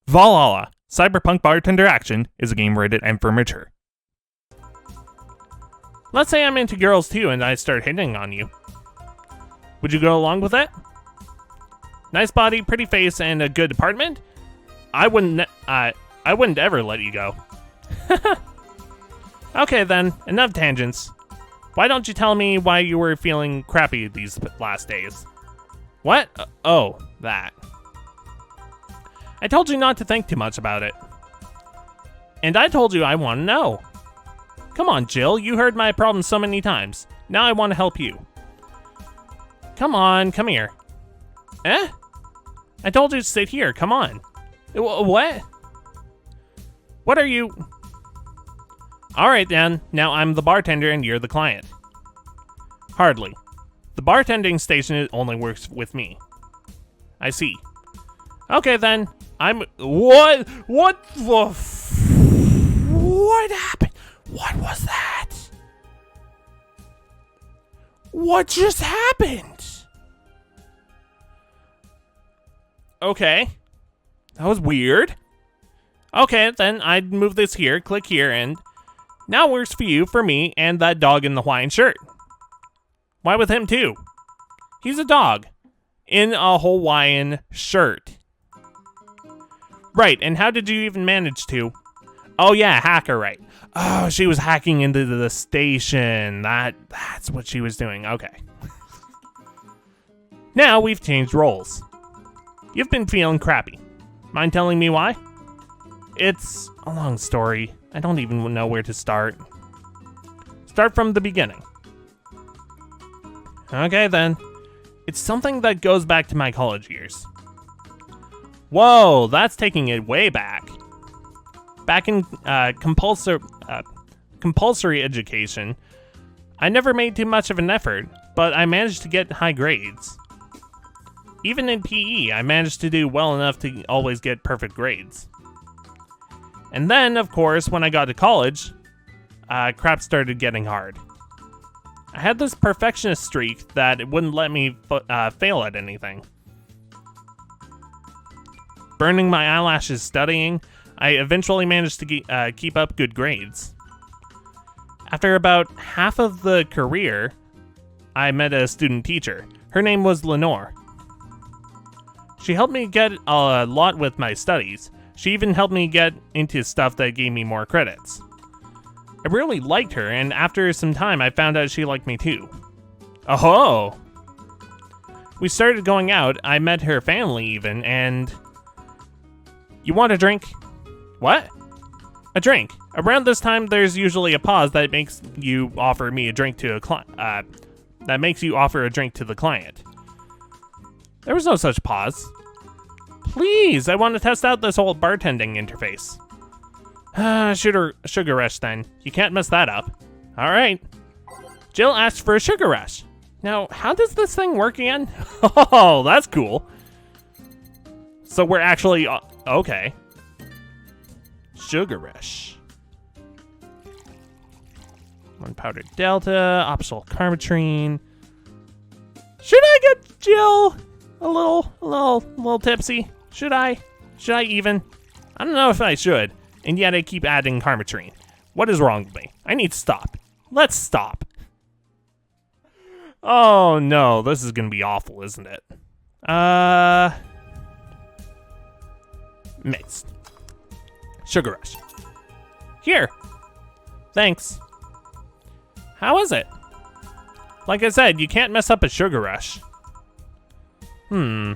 Valhalla, Cyberpunk bartender action is a game rated M for mature. Let's say I'm into girls too and I start hitting on you. Would you go along with it? Nice body, pretty face, and a good apartment? I wouldn't ever let you go. Okay then, enough tangents. Why don't you tell me why you were feeling crappy these last days? What? Oh, that. I told you not to think too much about it. And I told you I want to know. Come on, Jill, you heard my problems so many times. Now I want to help you. Come on, come here. Eh? I told you to sit here, come on. What? What are you? Alright then, now I'm the bartender and you're the client. Hardly. The bartending station only works with me. I see. Okay then, What the what happened? What was that? What just happened? Okay. That was weird. Okay, then I'd move this here, click here, and now it works for you, for me, and that dog in the Hawaiian shirt. Why with him too? He's a dog in a Hawaiian shirt. Right, and how did you even manage to? Oh yeah, hacker, right. Oh, she was hacking into the station. That's what she was doing, okay. Now we've changed roles. You've been feeling crappy. Mind telling me why? It's a long story. I don't even know where to start. Start from the beginning. Okay then. It's something that goes back to my college years. Whoa, that's taking it way back. Back in compulsory education, I never made too much of an effort, but I managed to get high grades. Even in PE, I managed to do well enough to always get perfect grades. And then, of course, when I got to college, crap started getting hard. I had this perfectionist streak that it wouldn't let me fail at anything. Burning my eyelashes studying, I eventually managed to keep up good grades. After about half of the career, I met a student teacher. Her name was Lenore. She helped me get a lot with my studies. She even helped me get into stuff that gave me more credits. I really liked her, and after some time, I found out she liked me too. Oh! We started going out, I met her family even, and... You want a drink? What? A drink. Around this time, there's usually a pause that makes you offer me a drink to a that makes you offer a drink to the client. There was no such pause. Please, I want to test out this whole bartending interface. Sugar rush then. You can't mess that up. All right. Jill asked for a sugar rush. Now, how does this thing work again? Oh, that's cool. So we're actually okay. Sugar rush. 1 powdered delta, optional carbotrine. Should I get Jill a little tipsy? Should I even? I don't know if I should. And yet I keep adding carbotrine. What is wrong with me? I need to stop. Let's stop. Oh no, this is gonna be awful, isn't it? Mixed. Sugar rush. Here. Thanks. How is it? Like I said, you can't mess up a sugar rush. I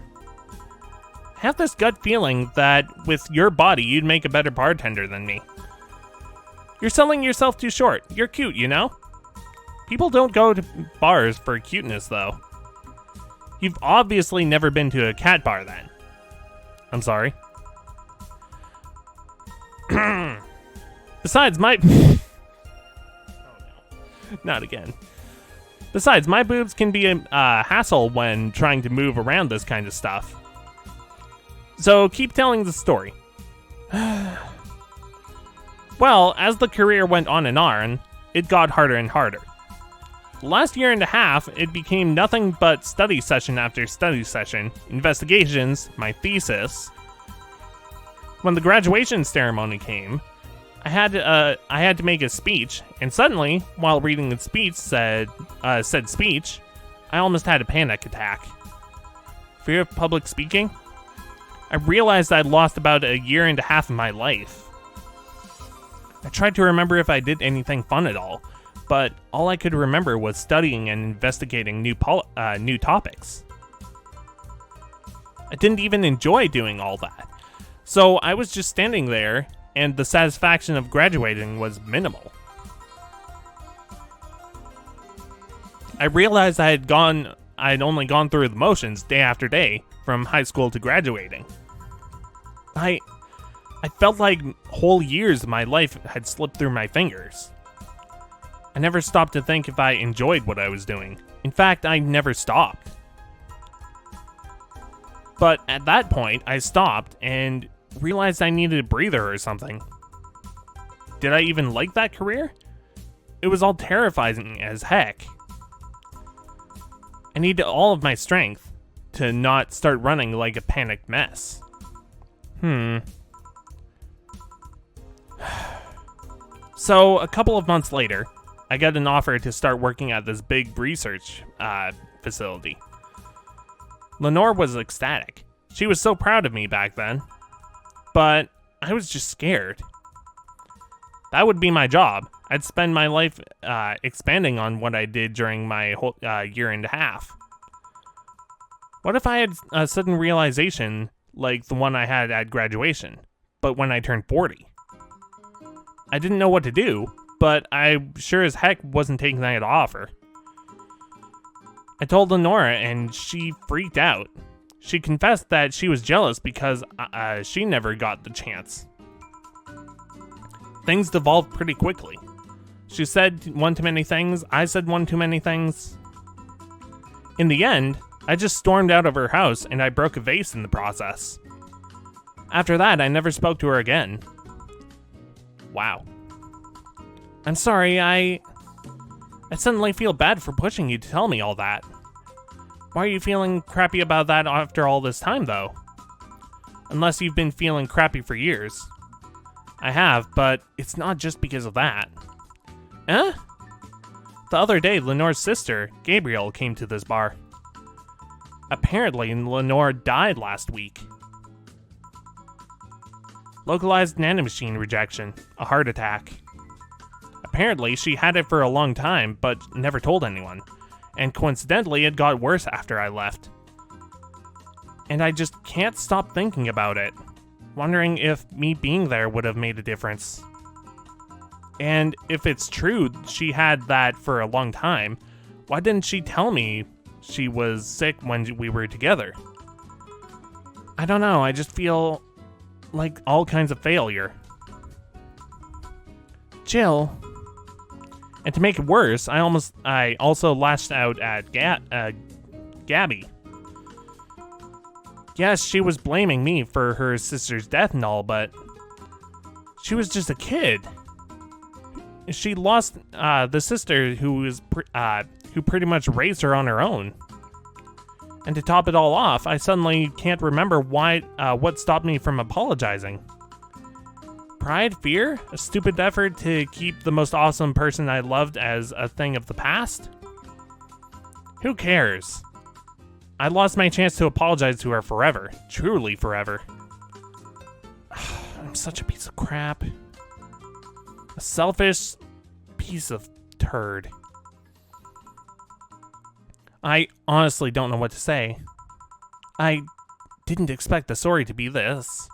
have this gut feeling that with your body, you'd make a better bartender than me. You're selling yourself too short. You're cute, you know? People don't go to bars for cuteness, though. You've obviously never been to a cat bar, then. I'm sorry. Besides, my... Oh, no. Not again. Besides, my boobs can be a hassle when trying to move around this kind of stuff. So, keep telling the story. Well, as the career went on and on, it got harder and harder. The last year and a half, it became nothing but study session after study session, investigations, my thesis, When the graduation ceremony came, I had to make a speech, and suddenly, while reading the speech, said speech, I almost had a panic attack. Fear of public speaking? I realized I'd lost about a year and a half of my life. I tried to remember if I did anything fun at all, but all I could remember was studying and investigating new topics. I didn't even enjoy doing all that, so I was just standing there, and the satisfaction of graduating was minimal. I realized I'd only gone through the motions day after day, from high school to graduating. I felt like whole years of my life had slipped through my fingers. I never stopped to think if I enjoyed what I was doing. In fact, I never stopped. But at that point, I stopped and realized I needed a breather or something. Did I even like that career? It was all terrifying as heck. I needed all of my strength to not start running like a panicked mess. So, a couple of months later, I got an offer to start working at this big research facility. Lenore was ecstatic. She was so proud of me back then. But I was just scared. That would be my job. I'd spend my life expanding on what I did during my whole year and a half. What if I had a sudden realization like the one I had at graduation, but when I turned 40? I didn't know what to do, but I sure as heck wasn't taking that offer. I told Lenora, and she freaked out. She confessed that she was jealous because she never got the chance. Things devolved pretty quickly. She said one too many things, I said one too many things. In the end, I just stormed out of her house and I broke a vase in the process. After that, I never spoke to her again. Wow. I'm sorry, I suddenly feel bad for pushing you to tell me all that. Why are you feeling crappy about that after all this time, though? Unless you've been feeling crappy for years. I have, but it's not just because of that. Eh? The other day, Lenore's sister, Gabriel, came to this bar. Apparently, Lenore died last week. Localized nanomachine rejection, a heart attack. Apparently, she had it for a long time, but never told anyone. And coincidentally, it got worse after I left. And I just can't stop thinking about it, wondering if me being there would have made a difference. And if it's true she had that for a long time, why didn't she tell me she was sick when we were together? I don't know, I just feel like all kinds of failure. Jill. And to make it worse, I also lashed out at Gabby. Yes, she was blaming me for her sister's death and all, but she was just a kid. She lost the sister who pretty much raised her on her own. And to top it all off, I suddenly can't remember what stopped me from apologizing. Pride? Fear? A stupid effort to keep the most awesome person I loved as a thing of the past? Who cares? I lost my chance to apologize to her forever. Truly forever. I'm such a piece of crap. A selfish piece of turd. I honestly don't know what to say. I didn't expect the story to be this.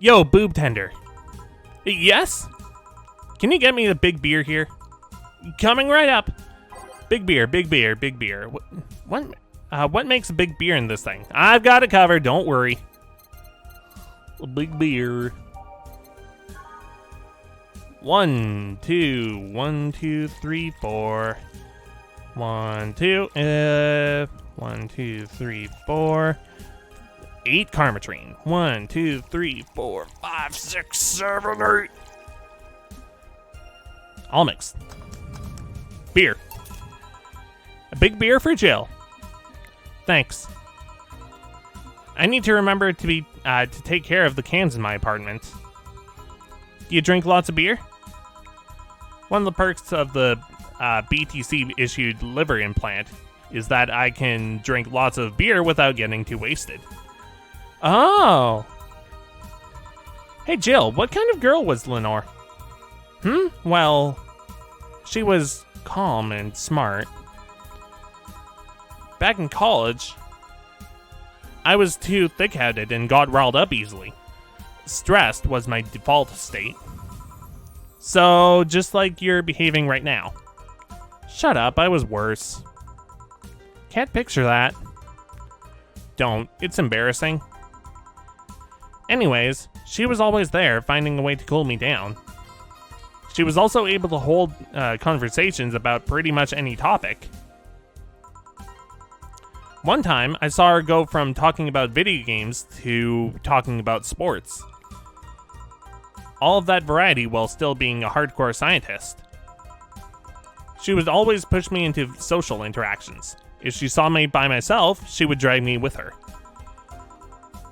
Yo, boob tender. Yes? Can you get me the big beer here? Coming right up. Big beer, big beer, big beer. What makes a big beer in this thing? I've got it covered, don't worry. A big beer. 1, 2, 1, 2, 3, 4. 1, 2, 1, 2, 3, 4. 8 Karmatrine. 1, 2, 3, 4, 5, 6, 7, 8. All mixed. Beer. A big beer for Jill. Thanks. I need to remember to take care of the cans in my apartment. Do you drink lots of beer? One of the perks of the BTC-issued liver implant is that I can drink lots of beer without getting too wasted. Oh! Hey Jill, what kind of girl was Lenore? Well, she was calm and smart. Back in college, I was too thick-headed and got riled up easily. Stressed was my default state. So, just like you're behaving right now. Shut up, I was worse. Can't picture that. Don't, it's embarrassing. Anyways, she was always there, finding a way to cool me down. She was also able to hold conversations about pretty much any topic. One time, I saw her go from talking about video games to talking about sports. All of that variety while still being a hardcore scientist. She would always push me into social interactions. If she saw me by myself, she would drag me with her.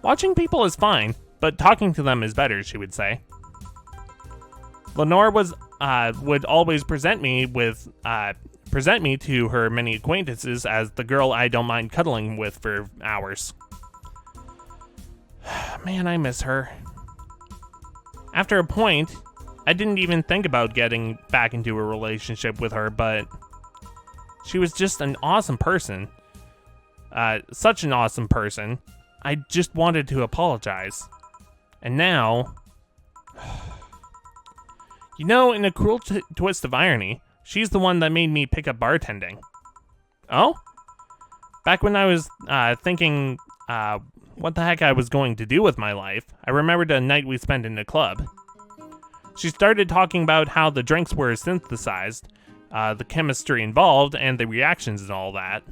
Watching people is fine, but talking to them is better, she would say. Lenore would always present me to her many acquaintances as the girl I don't mind cuddling with for hours. Man, I miss her. After a point, I didn't even think about getting back into a relationship with her, but she was just an awesome person. Such an awesome person. I just wanted to apologize. And now... You know, in a cruel twist of irony, she's the one that made me pick up bartending. Oh? Back when I was thinking what the heck I was going to do with my life, I remembered a night we spent in a club. She started talking about how the drinks were synthesized, the chemistry involved, and the reactions and all that.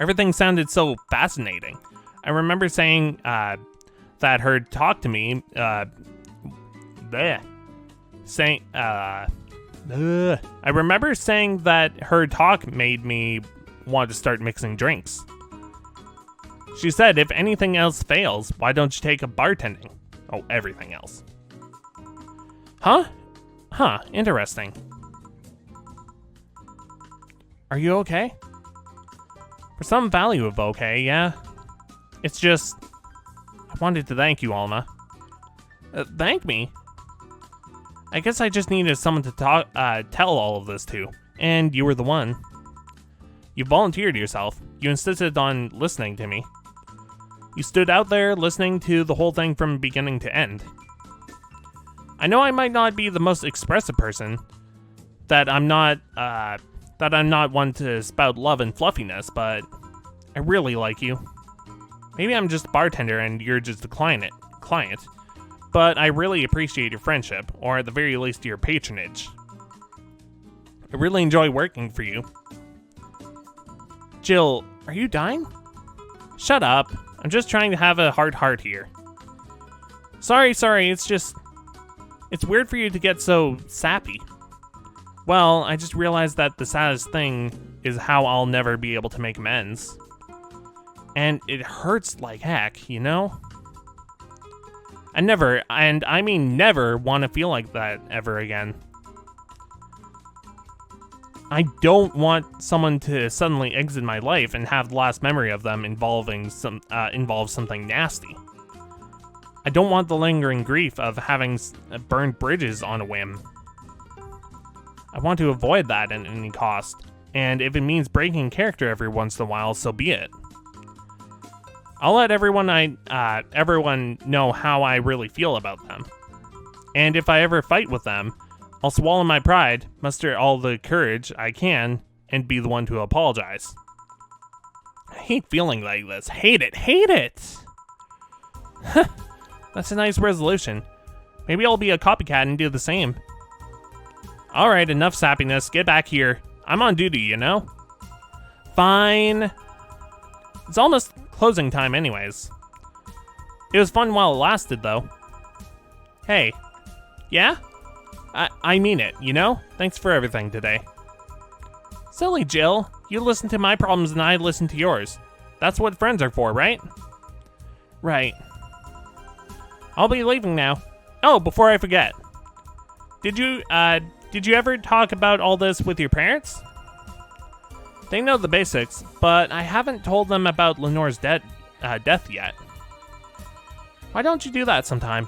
Everything sounded so fascinating. I remember saying that her talk to me, I remember saying that her talk made me want to start mixing drinks. She said, if anything else fails, why don't you take up bartending? Oh, everything else. Huh, interesting. Are you okay? For some value of okay, yeah. It's just, I wanted to thank you, Alma. Thank me? I guess I just needed someone to tell all of this to, and you were the one. You volunteered yourself. You insisted on listening to me. You stood out there listening to the whole thing from beginning to end. I know I might not be the most expressive person, that I'm not one to spout love and fluffiness, but I really like you. Maybe I'm just a bartender and you're just a client, but I really appreciate your friendship, or at the very least your patronage. I really enjoy working for you. Jill, are you dying? Shut up. I'm just trying to have a hard heart here. Sorry, it's weird for you to get so sappy. Well, I just realized that the saddest thing is how I'll never be able to make amends. And it hurts like heck, you know? I never, and I mean never, want to feel like that ever again. I don't want someone to suddenly exit my life and have the last memory of them involve something nasty. I don't want the lingering grief of having burned bridges on a whim. I want to avoid that at any cost, and if it means breaking character every once in a while, so be it. I'll let everyone know how I really feel about them. And if I ever fight with them, I'll swallow my pride, muster all the courage I can, and be the one to apologize. I hate feeling like this. Hate it! That's a nice resolution. Maybe I'll be a copycat and do the same. Alright, enough sappiness. Get back here. I'm on duty, you know? Fine. It's almost closing time anyways. It was fun while it lasted, though. Hey. Yeah? I mean it, you know? Thanks for everything today. Silly Jill. You listen to my problems and I listen to yours. That's what friends are for, right? Right. I'll be leaving now. Oh, before I forget. Did you ever talk about all this with your parents? They know the basics, but I haven't told them about Lenore's death yet. Why don't you do that sometime?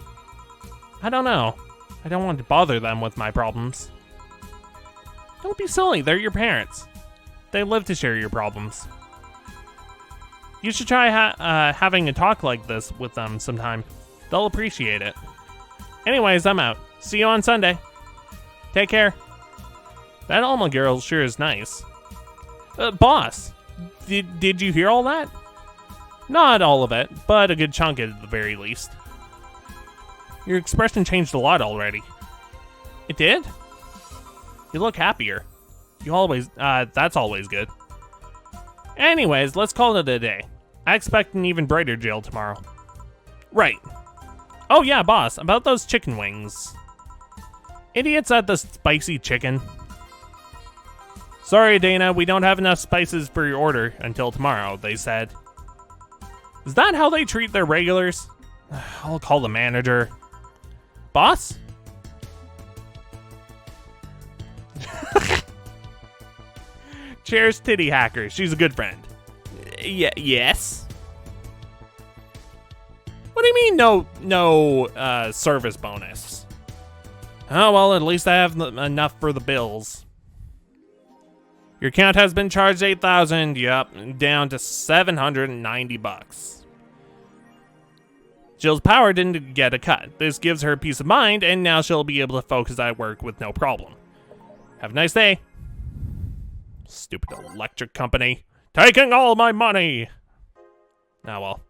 I don't know. I don't want to bother them with my problems. Don't be silly, they're your parents. They live to share your problems. You should try having a talk like this with them sometime. They'll appreciate it. Anyways, I'm out. See you on Sunday. Take care. That Alma girl sure is nice. Boss, did you hear all that? Not all of it, but a good chunk at the very least. Your expression changed a lot already. It did? You look happier. You always, that's always good. Anyways, let's call it a day. I expect an even brighter jail tomorrow. Right. Oh yeah, boss, about those chicken wings. Idiots at the spicy chicken. Sorry, Dana, we don't have enough spices for your order until tomorrow, they said. Is that how they treat their regulars? I'll call the manager. Boss? Cheers, Titty Hacker. She's a good friend. Yes? What do you mean no service bonus? Oh, well, at least I have enough for the bills. Your account has been charged $8,000. Yep, down to $790. Jill's power didn't get a cut. This gives her peace of mind, and now she'll be able to focus at work with no problem. Have a nice day. Stupid electric company. Taking all my money! Oh well.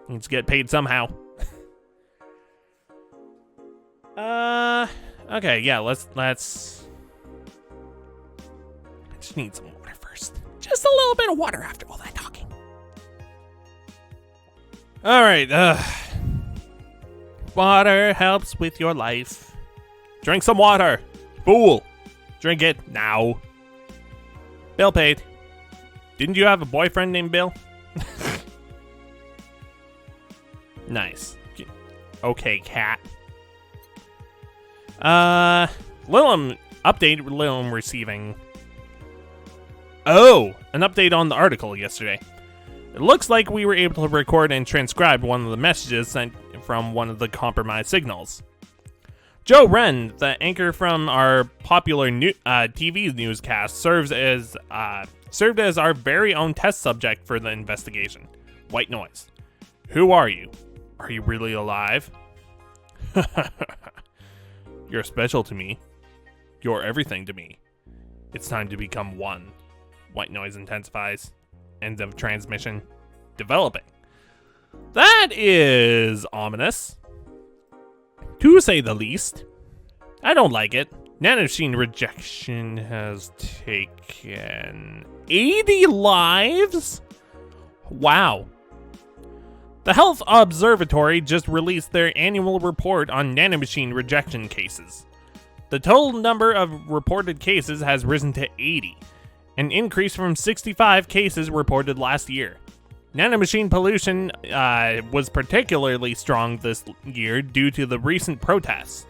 Needs to get paid somehow. Okay, yeah, let's... I just need some water first. Just a little bit of water after all that talking. Alright, water helps with your life. Drink some water. Fool. Drink it now. Bill paid. Didn't you have a boyfriend named Bill? Nice. Okay, cat. Lilum update. Lilum receiving. Oh, an update on the article yesterday. It looks like we were able to record and transcribe one of the messages sent from one of the compromised signals. Joe Wren, the anchor from our popular TV newscast, served as our very own test subject for the investigation. White noise. Who are you? Are you really alive? You're special to me. You're everything to me. It's time to become one. White noise intensifies. End of transmission. Developing. That is ominous, to say the least. I don't like it. Nanomachine rejection has taken 80 lives? Wow. The Health Observatory just released their annual report on nanomachine rejection cases. The total number of reported cases has risen to 80, an increase from 65 cases reported last year. Nanomachine pollution was particularly strong this year due to the recent protests.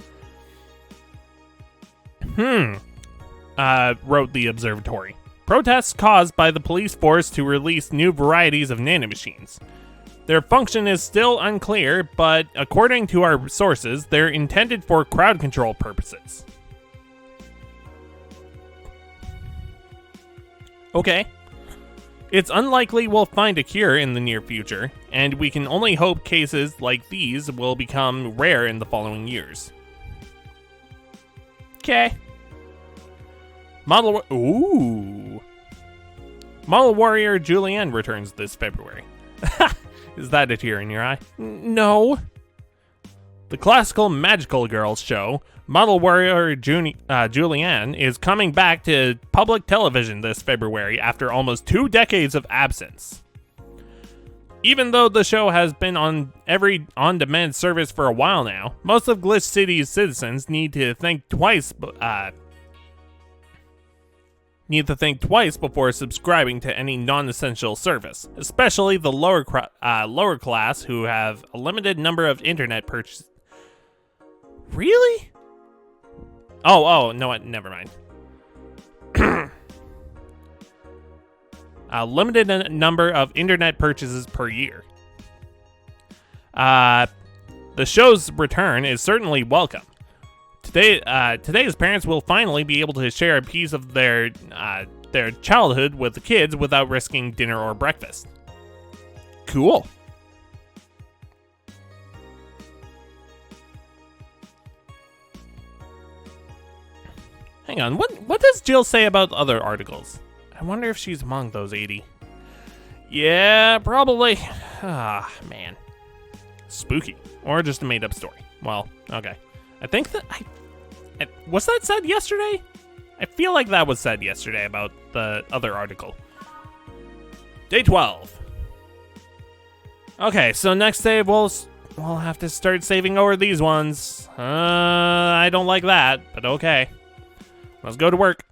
Wrote the observatory. Protests caused by the police force to release new varieties of nanomachines. Their function is still unclear, but according to our sources, they're intended for crowd control purposes. Okay. It's unlikely we'll find a cure in the near future, and we can only hope cases like these will become rare in the following years. Okay. Model Warrior Julianne returns this February. Is that a tear in your eye? No. The classical magical girls show, Model Warrior Julianne, is coming back to public television this February after almost 2 decades of absence. Even though the show has been on every on-demand service for a while now, most of Glitch City's citizens need to think twice need to think twice before subscribing to any non-essential service, especially the lower class who have a limited number of internet purchases. Really? Oh, no, never mind. A limited number of internet purchases per year. The show's return is certainly welcome. Today's parents will finally be able to share a piece of their childhood with the kids without risking dinner or breakfast. Cool. Hang on, what does Jill say about other articles? I wonder if she's among those 80. Yeah, probably. Ah, man. Spooky. Or just a made-up story. Well, okay. I think that was that said yesterday? I feel like that was said yesterday about the other article. Day 12. Okay, so next day we'll have to start saving over these ones. I don't like that, but okay. Let's go to work.